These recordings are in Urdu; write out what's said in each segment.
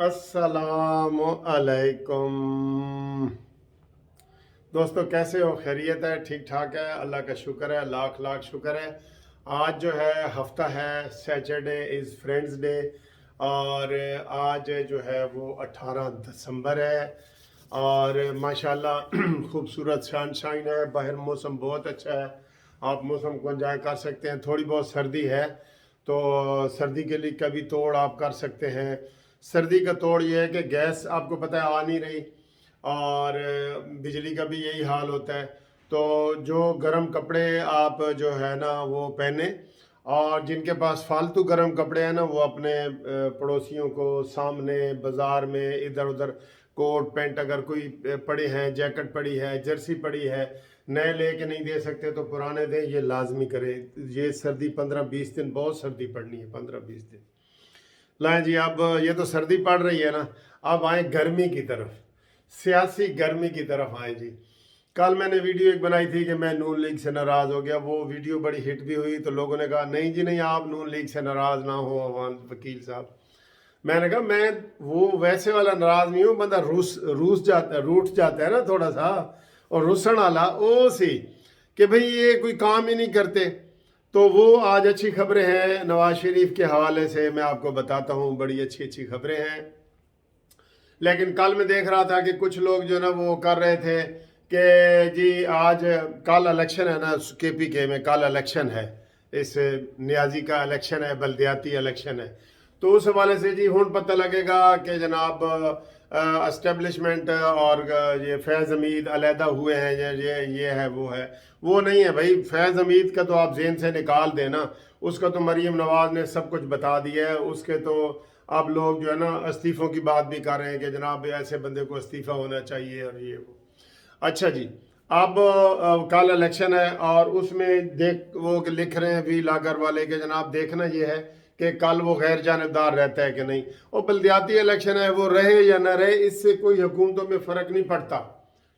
السلام علیکم دوستو، کیسے ہو؟ خیریت ہے؟ ٹھیک ٹھاک ہے؟ اللہ کا شکر ہے، لاکھ لاکھ شکر ہے۔ آج جو ہے ہفتہ ہے، سیچرڈے از فرینڈز ڈے، اور آج جو ہے وہ 18 دسمبر ہے، اور ماشاءاللہ خوبصورت سن شائن ہے، باہر موسم بہت اچھا ہے، آپ موسم کو انجوائے کر سکتے ہیں۔ تھوڑی بہت سردی ہے تو سردی کے لیے کبھی توڑ آپ کر سکتے ہیں۔ سردی کا توڑ یہ ہے کہ گیس آپ کو پتہ ہے آ نہیں رہی، اور بجلی کا بھی یہی حال ہوتا ہے، تو جو گرم کپڑے آپ جو ہے نا وہ پہنیں، اور جن کے پاس فالتو گرم کپڑے ہیں نا وہ اپنے پڑوسیوں کو سامنے بازار میں ادھر ادھر کوٹ پینٹ اگر کوئی پڑے ہیں، جیکٹ پڑی ہے، جرسی پڑی ہے، نئے لے کے نہیں دے سکتے تو پرانے دیں، یہ لازمی کریں۔ یہ سردی 15-20 دن بہت سردی پڑنی ہے، 15-20 دن۔ لائیں جی، اب یہ تو سردی پڑ رہی ہے نا، اب آئیں گرمی کی طرف، سیاسی گرمی کی طرف آئیں جی۔ کل میں نے ویڈیو ایک بنائی تھی کہ میں نون لیگ سے ناراض ہو گیا، وہ ویڈیو بڑی ہٹ بھی ہوئی، تو لوگوں نے کہا نہیں جی نہیں، آپ نون لیگ سے ناراض نہ ہو عوام وکیل صاحب۔ میں نے کہا میں وہ ویسے والا ناراض نہیں ہوں، بندہ روس جاتا ہے، روٹ جاتا ہے نا تھوڑا سا، اور روسن والا او سی کہ بھئی یہ کوئی کام ہی نہیں کرتے۔ تو وہ آج اچھی خبریں ہیں نواز شریف کے حوالے سے، میں آپ کو بتاتا ہوں، بڑی اچھی خبریں ہیں۔ لیکن کل میں دیکھ رہا تھا کہ کچھ لوگ جو نا وہ کر رہے تھے کہ جی آج کل الیکشن ہے نا KPK میں، کل الیکشن ہے، اس نیازی کا الیکشن ہے، بلدیاتی الیکشن ہے، تو اس حوالے سے جی ہون پتہ لگے گا کہ جناب اسٹیبلشمنٹ اور یہ فیض حمید علیحدہ ہوئے ہیں، یہ ہے وہ ہے، وہ نہیں ہے بھائی۔ فیض حمید کا تو آپ ذہن سے نکال دینا، اس کا تو مریم نواز نے سب کچھ بتا دیا ہے، اس کے تو اب لوگ جو ہے نا استعفوں کی بات بھی کر رہے ہیں کہ جناب ایسے بندے کو استعفیٰ ہونا چاہیے، اور یہ وہ۔ اچھا جی، اب کل الیکشن ہے، اور اس میں وہ لکھ رہے ہیں بھی لاگر والے کہ جناب دیکھنا یہ ہے کہ کل وہ غیر جانبدار رہتا ہے کہ نہیں۔ اور بلدیاتی الیکشن ہے، وہ رہے یا نہ رہے اس سے کوئی حکومتوں میں فرق نہیں پڑتا،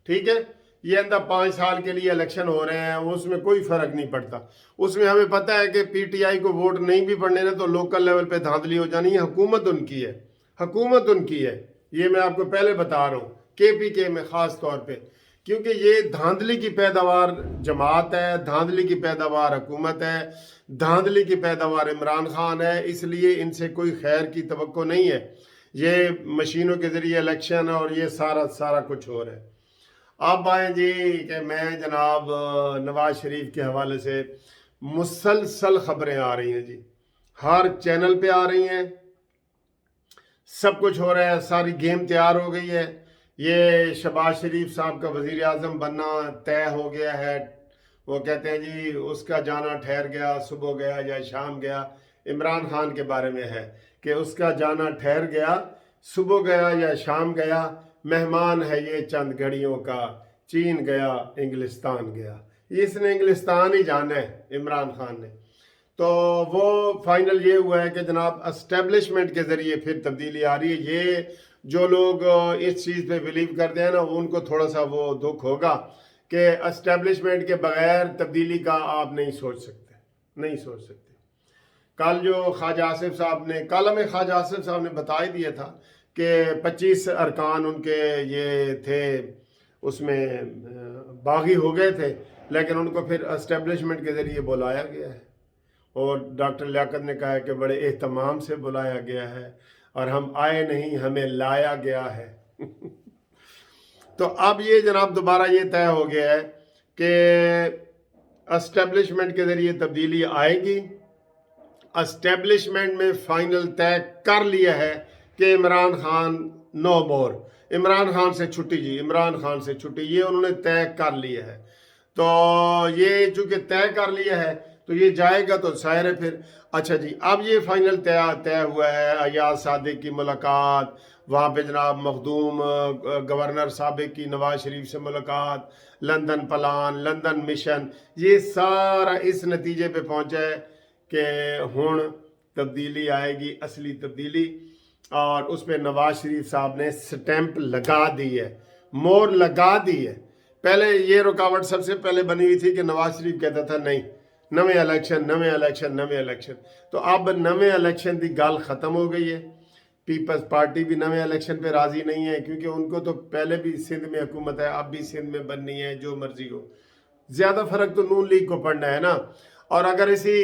ٹھیک ہے۔ یہ اندر 5 سال کے لیے الیکشن ہو رہے ہیں، اس میں کوئی فرق نہیں پڑتا۔ اس میں ہمیں پتہ ہے کہ PTI کو ووٹ نہیں بھی پڑنے نا تو لوکل لیول پہ دھاندلی ہو جانی ہے، حکومت ان کی ہے، حکومت ان کی ہے، یہ میں آپ کو پہلے بتا رہا ہوں، KPK میں خاص طور پہ، کیونکہ یہ دھاندلی کی پیداوار جماعت ہے، دھاندلی کی پیداوار حکومت ہے، دھاندلی کی پیداوار عمران خان ہے، اس لیے ان سے کوئی خیر کی توقع نہیں ہے۔ یہ مشینوں کے ذریعے الیکشن اور یہ سارا کچھ ہو رہا ہے۔ اب آئیں جی کہ میں جناب نواز شریف کے حوالے سے مسلسل خبریں آ رہی ہیں جی، ہر چینل پہ آ رہی ہیں، سب کچھ ہو رہا ہے، ساری گیم تیار ہو گئی ہے۔ یہ شہباز شریف صاحب کا وزیر اعظم بننا طے ہو گیا ہے، وہ کہتے ہیں جی اس کا جانا ٹھہر گیا، صبح گیا یا شام گیا۔ عمران خان کے بارے میں ہے کہ اس کا جانا ٹھہر گیا، صبح گیا یا شام گیا، مہمان ہے یہ چند گھڑیوں کا، چین گیا انگلستان گیا۔ اس نے انگلستان ہی جانا ہے عمران خان نے۔ تو وہ فائنل یہ ہوا ہے کہ جناب اسٹیبلشمنٹ کے ذریعے پھر تبدیلی آ رہی ہے۔ یہ جو لوگ اس چیز پہ بلیو کرتے ہیں نا ان کو تھوڑا سا وہ دکھ ہوگا کہ اسٹیبلشمنٹ کے بغیر تبدیلی کا آپ نہیں سوچ سکتے۔ کل جو خواجہ آصف صاحب نے، کل ہمیں خواجہ آصف صاحب نے بتا ہی دیا تھا کہ 25 ارکان ان کے یہ تھے، اس میں باغی ہو گئے تھے، لیکن ان کو پھر اسٹیبلشمنٹ کے ذریعے بلایا گیا ہے، اور ڈاکٹر لیاقت نے کہا ہے کہ بڑے اہتمام سے بلایا گیا ہے، اور ہم آئے نہیں، ہمیں لایا گیا ہے۔ تو اب یہ جناب دوبارہ یہ طے ہو گیا ہے کہ اسٹیبلشمنٹ کے ذریعے تبدیلی آئے گی۔ اسٹیبلشمنٹ میں فائنل طے کر لیا ہے کہ عمران خان نو مور، عمران خان سے چھٹی جی، عمران خان سے چھٹی، یہ انہوں نے طے کر لیا ہے۔ تو یہ چونکہ طے کر لیا ہے تو یہ جائے گا تو ظاہر ہے پھر۔ اچھا جی، اب یہ فائنل طے ہوا ہے، ایاز صادق کی ملاقات، وہاں پہ جناب مخدوم گورنر سابق کی نواز شریف سے ملاقات، لندن پلان، لندن مشن، یہ سارا اس نتیجے پہ پہنچا ہے کہ ہون تبدیلی آئے گی، اصلی تبدیلی، اور اس پہ نواز شریف صاحب نے سٹیمپ لگا دی ہے، مور لگا دی ہے۔ پہلے یہ رکاوٹ سب سے پہلے بنی ہوئی تھی کہ نواز شریف کہتا تھا نہیں، نویں الیکشن، تو اب نویں الیکشن دی گل ختم ہو گئی ہے پیپلز پارٹی بھی نئے الیکشن پہ راضی نہیں ہے، کیونکہ ان کو تو پہلے بھی سندھ میں حکومت ہے، اب بھی سندھ میں بننی ہے، جو مرضی ہو۔ زیادہ فرق تو نون لیگ کو پڑنا ہے نا۔ اور اگر اسی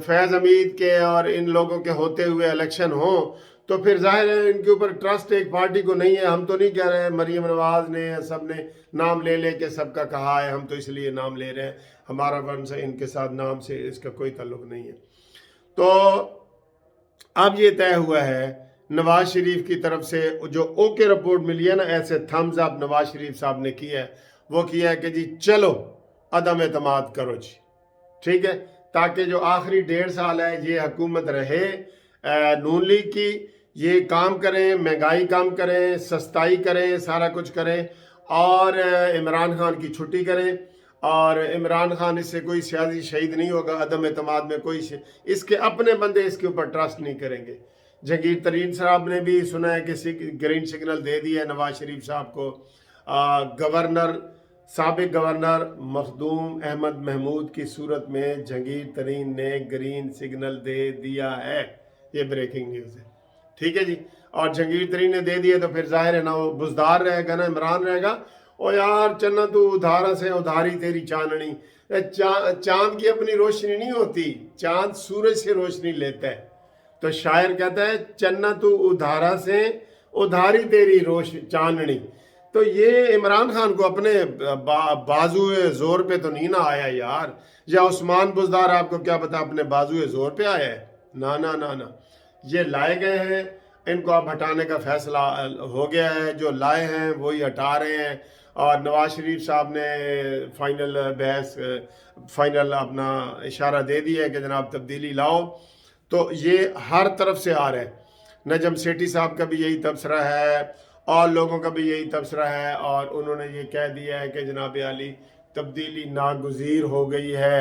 فیض حمید کے اور ان لوگوں کے ہوتے ہوئے الیکشن ہوں تو پھر ظاہر ہے ان کے اوپر ٹرسٹ ایک پارٹی کو نہیں ہے۔ ہم تو نہیں کہہ رہے ہیں، مریم نواز نے سب نے نام لے لے کے سب کا کہا ہے، ہم تو اس لیے نام لے رہے ہیں، ہمارا ون سے ان کے ساتھ نام سے اس کا کوئی تعلق نہیں ہے۔ تو اب یہ طے ہوا ہے نواز شریف کی طرف سے جو اوکے رپورٹ ملی ہے نا، ایسے تھمز اپ نواز شریف صاحب نے کیا ہے، وہ کیا ہے کہ جی چلو عدم اعتماد کرو جی، ٹھیک ہے، تاکہ جو آخری 1.5 سال ہے یہ حکومت رہے نون لیگ کی، یہ کام کریں، مہنگائی کم کریں، سستائی کریں، سارا کچھ کریں، اور عمران خان کی چھٹی کریں، اور عمران خان اس سے کوئی سیاسی شہید نہیں ہوگا۔ عدم اعتماد میں کوئی اس کے اپنے بندے اس کے اوپر ٹرسٹ نہیں کریں گے۔ جہانگیر ترین صاحب نے بھی سنا ہے کہ گرین سگنل دے دیا ہے نواز شریف صاحب کو۔ سابق گورنر مخدوم احمد محمود کی صورت میں جہانگیر ترین نے گرین سگنل دے دیا ہے، یہ بریکنگ نیوز ہے، ٹھیک ہے جی۔ اور جہانگیر ترین نے دے دیا تو پھر ظاہر ہے نا وہ بزدار رہے گا، نا عمران رہے گا، او یار چنا تو ادھارا سے ادھاری تیری چاننی۔ چاند کی اپنی روشنی نہیں ہوتی، چاند سورج سے روشنی لیتا ہے۔ تو شاعر کہتا ہے چنا تو ادھارا سے ادھاری تیری چاننی۔ تو یہ عمران خان کو اپنے بازو زور پہ تو نہیں نہ آیا یار، یا عثمان بزدار آپ کو کیا پتا اپنے بازو زور پہ آیا ہے؟ نا نا نا نا، یہ لائے گئے ہیں، ان کو اب ہٹانے کا فیصلہ ہو گیا ہے، جو لائے ہیں وہی ہٹا رہے ہیں۔ اور نواز شریف صاحب نے فائنل اپنا اشارہ دے دیا ہے کہ جناب تبدیلی لاؤ، تو یہ ہر طرف سے آ رہا ہے۔ نجم سیٹھی صاحب کا بھی یہی تبصرہ ہے، اور لوگوں کا بھی یہی تبصرہ ہے، اور انہوں نے یہ کہہ دیا ہے کہ جناب عالی تبدیلی ناگزیر ہو گئی ہے،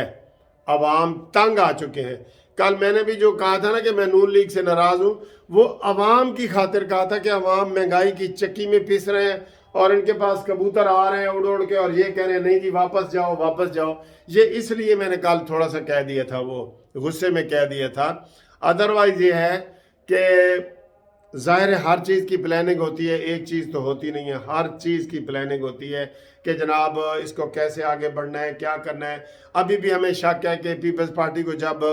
عوام تنگ آ چکے ہیں۔ کل میں نے بھی جو کہا تھا نا کہ میں نون لیگ سے ناراض ہوں، وہ عوام کی خاطر کہا تھا کہ عوام مہنگائی کی چکی میں پس رہے ہیں، اور ان کے پاس کبوتر آ رہے ہیں اڑ اڑ کے، اور یہ کہہ رہے ہیں نہیں جی واپس جاؤ واپس جاؤ۔ یہ اس لیے میں نے کل تھوڑا سا کہہ دیا تھا، وہ غصے میں کہہ دیا تھا۔ ادروائز یہ ہے کہ ظاہر ہے ہر چیز کی پلاننگ ہوتی ہے، ایک چیز تو ہوتی نہیں ہے، ہر چیز کی پلاننگ ہوتی ہے کہ جناب اس کو کیسے آگے بڑھنا ہے، کیا کرنا ہے۔ ابھی بھی ہمیں شک ہے کہ پیپلز پارٹی کو جب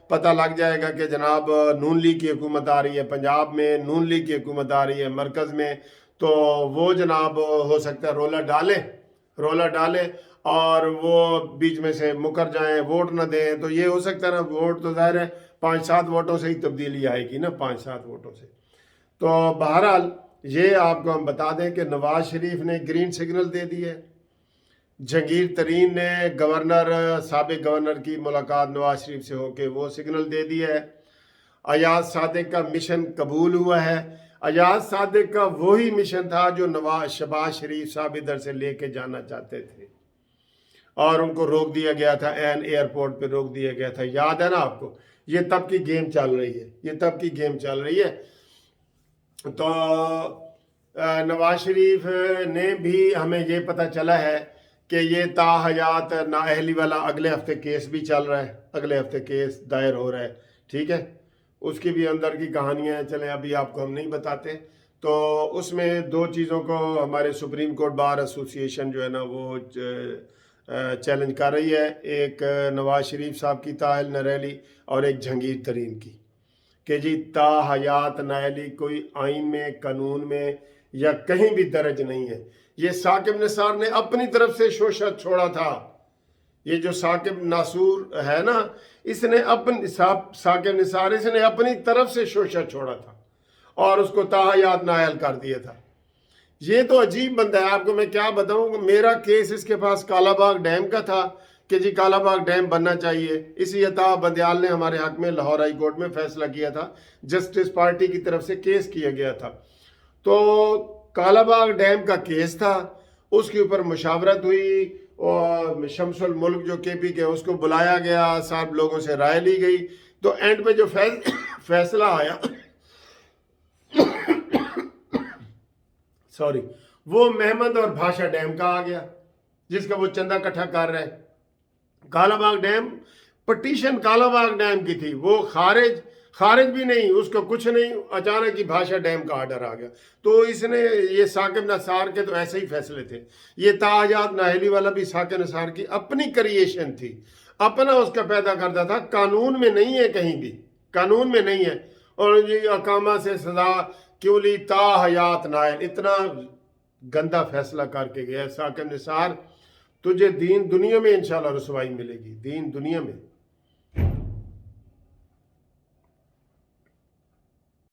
پتہ لگ جائے گا کہ جناب نون لیگ کی حکومت آ رہی ہے پنجاب میں، نون لیگ کی حکومت آ رہی ہے مرکز میں، تو وہ جناب ہو سکتا ہے رولر ڈالے اور وہ بیچ میں سے مکر جائیں، ووٹ نہ دیں، تو یہ ہو سکتا ہے نا، ووٹ تو ظاہر ہے 5-7 ووٹوں سے ہی تبدیلی آئے گی نا، 5-7 ووٹوں سے۔ تو بہرحال یہ آپ کو ہم بتا دیں کہ نواز شریف نے گرین سگنل دے دی ہے، جہانگیر ترین نے سابق گورنر کی ملاقات نواز شریف سے ہو کے وہ سگنل دے دی ہے، ایاز صادق کا مشن قبول ہوا ہے۔ ایاز صادق کا وہی مشن تھا جو شہباز شریف صاحب ادھر سے لے کے جانا چاہتے تھے، اور ان کو روک دیا گیا تھا، ایئرپورٹ پہ روک دیا گیا تھا، یاد ہے نا آپ کو؟ یہ تب کی گیم چل رہی ہے، تو نواز شریف نے بھی ہمیں یہ پتہ چلا ہے کہ یہ تا حیات نااہلی والا اگلے ہفتے کیس بھی چل رہا ہے، اگلے ہفتے کیس دائر ہو رہا ہے، ٹھیک ہے، اس کی بھی اندر کی کہانیاں ہیں، چلیں ابھی آپ کو ہم نہیں بتاتے۔ تو اس میں 2 چیزوں کو ہمارے سپریم کورٹ بار ایسوسی ایشن جو ہے نا وہ چیلنج کر رہی ہے، ایک نواز شریف صاحب کی تاحل نااہلی اور ایک جہانگیر ترین کی، کہ جی تا حیات نااہلی کوئی آئین میں، قانون میں یا کہیں بھی درج نہیں ہے۔ یہ ثاقب نثار نے اپنی طرف سے شوشہ چھوڑا تھا، یہ جو ثاقب ناصور ہے نا، اس نے ثاقب نثار اس نے اپنی طرف سے شوشہ چھوڑا تھا اور اس کو تا حیات نااہل کر دیا تھا۔ یہ تو عجیب بندہ ہے، آپ کو میں کیا بتاؤں، میرا کیس اس کے پاس کالا باغ ڈیم کا تھا کہ جی کالا باغ ڈیم بننا چاہیے، اسی عطا بندیال نے ہمارے حق میں لاہور ہائی کورٹ میں فیصلہ کیا تھا، جسٹس پارٹی کی طرف سے کیس کیا گیا تھا۔ تو کالا باغ ڈیم کا کیس تھا، اس کے اوپر مشاورت ہوئی، اور شمس الملک جو کے پی کے اس کو بلایا گیا، سب لوگوں سے رائے لی گئی، تو اینڈ پہ جو فیصلہ آیا وہ محمد اور بھاشا ڈیم کا آ گیا، جس کا وہ چندہ اکٹھا کر رہے۔ Kala Bagh dam petition Kala Bagh dam کی تھی، وہ خارج خارج بھی نہیں، اس کو کچھ نہیں، اچانک ہی بھاشا ڈیم کا آرڈر آ گیا. تو اس نے یہ ثاقب نثار کے تو ایسے ہی فیصلے تھے. یہ تاحیات ناہلی والا بھی ثاقب نثار کی اپنی کریشن تھی، اپنا اس کا پیدا کرتا تھا، قانون میں نہیں ہے، کہیں بھی قانون میں نہیں ہے. اور یہ اقامہ سے سزا کیوں لی؟ تاحیات نائل اتنا گندا فیصلہ کر کے گیا ثاقب نثار. تجھے دین دنیا میں انشاءاللہ رسوائی ملے گی، دین دنیا میں.